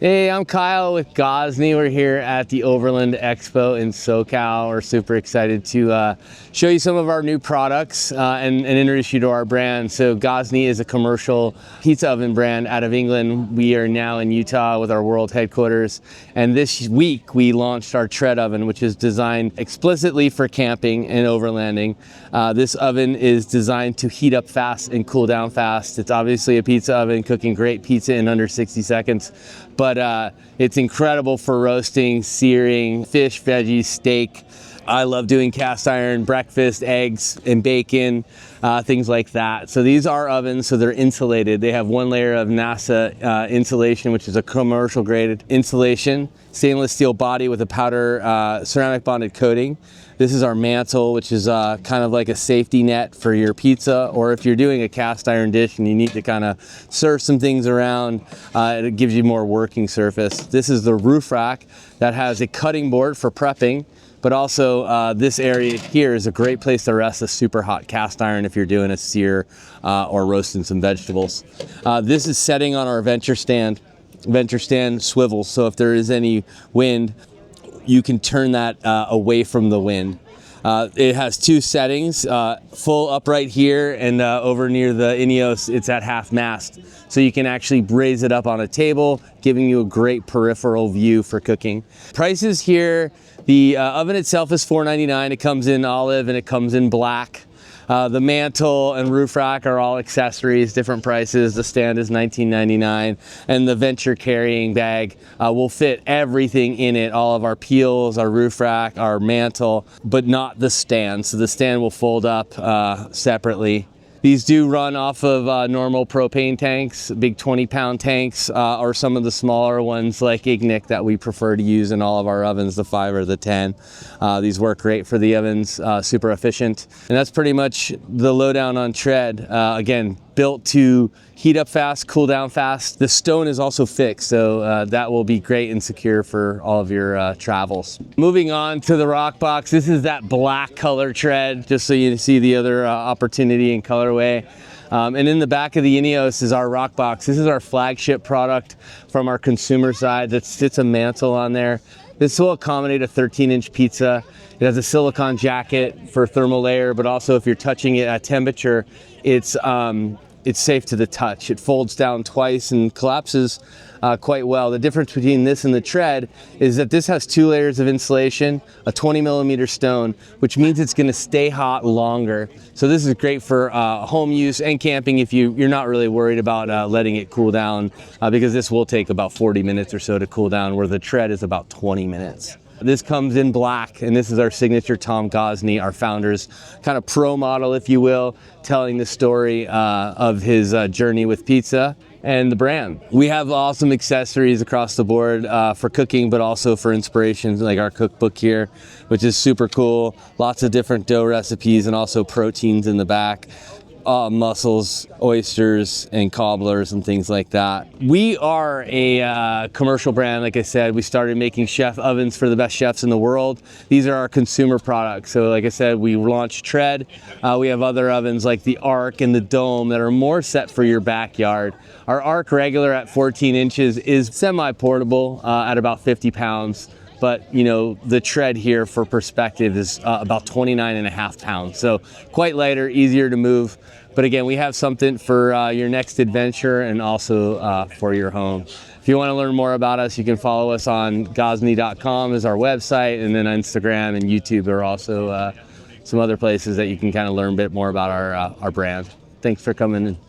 Hey, I'm Kyle with Gozney. We're here at the Overland Expo in SoCal. We're super excited to show you some of our new products and introduce you to our brand. So Gozney is a commercial pizza oven brand out of England. We are now in Utah with our world headquarters. And this week we launched our Tread oven, which is designed explicitly for camping and overlanding. This oven is designed to heat up fast and cool down fast. It's obviously a pizza oven cooking great pizza in under 60 seconds. But it's incredible for roasting, searing, fish, veggies, steak. I love doing cast iron, breakfast, eggs, and bacon, things like that. So these are ovens, so they're insulated. They have one layer of NASA insulation, which is a commercial grade insulation, stainless steel body with a powder ceramic bonded coating. This is our mantle, which is kind of like a safety net for your pizza, or if you're doing a cast iron dish and you need to kind of serve some things around, it gives you more working surface. This is the roof rack that has a cutting board for prepping, but also this area here is a great place to rest a super hot cast iron if you're doing a sear or roasting some vegetables. This is setting on our venture stand. Venture stand swivels, so if there is any wind, you can turn that away from the wind. It has two settings, full upright here, and over near the Ineos, it's at half mast. So you can actually raise it up on a table, giving you a great peripheral view for cooking. Prices here, the oven itself is $4.99. It comes in olive and it comes in black. The mantle and roof rack are all accessories, different prices. The stand is $19.99, and the venture carrying bag will fit everything in it, all of our peels, our roof rack, our mantle, but not the stand. So the stand will fold up separately. These do run off of normal propane tanks, big 20-pound tanks, or some of the smaller ones like Ignic that we prefer to use in all of our ovens, the 5 or the 10. These work great for the ovens, super efficient. And that's pretty much the lowdown on Tread. Again, built to heat up fast, cool down fast. The stone is also fixed, so that will be great and secure for all of your travels. Moving on to the rock box, this is that black color Tread, just so you see the other opportunity and colorway. And in the back of the Ineos is our rock box. This is our flagship product from our consumer side that sits a mantle on there. This will accommodate a 13-inch pizza. It has a silicone jacket for thermal layer, but also if you're touching it at temperature, it's safe to the touch. It folds down twice and collapses quite well. The difference between this and the Tread is that this has 2 layers of insulation, a 20-millimeter stone, which means it's going to stay hot longer. So this is great for home use and camping if you're not really worried about letting it cool down, because this will take about 40 minutes or so to cool down, where the Tread is about 20 minutes. This comes in black, and this is our signature Tom Gozney, our founder's kind of pro model, if you will, telling the story of his journey with pizza and the brand. We have awesome accessories across the board for cooking, but also for inspiration, like our cookbook here, which is super cool. Lots of different dough recipes and also proteins in the back. Mussels, oysters, and cobblers and things like that. We are a commercial brand. Like I said, we started making chef ovens for the best chefs in the world. These are our consumer products. So like I said, we launched Tread. We have other ovens like the Arc and the Dome that are more set for your backyard. Our Arc regular at 14 inches is semi-portable at about 50 pounds. But you know, the Tread here, for perspective, is about 29.5 pounds. So quite lighter, easier to move. But again, we have something for your next adventure and also for your home. If you want to learn more about us, you can follow us on gozney.com is our website, and then Instagram and YouTube are also some other places that you can kind of learn a bit more about our brand. Thanks for coming in.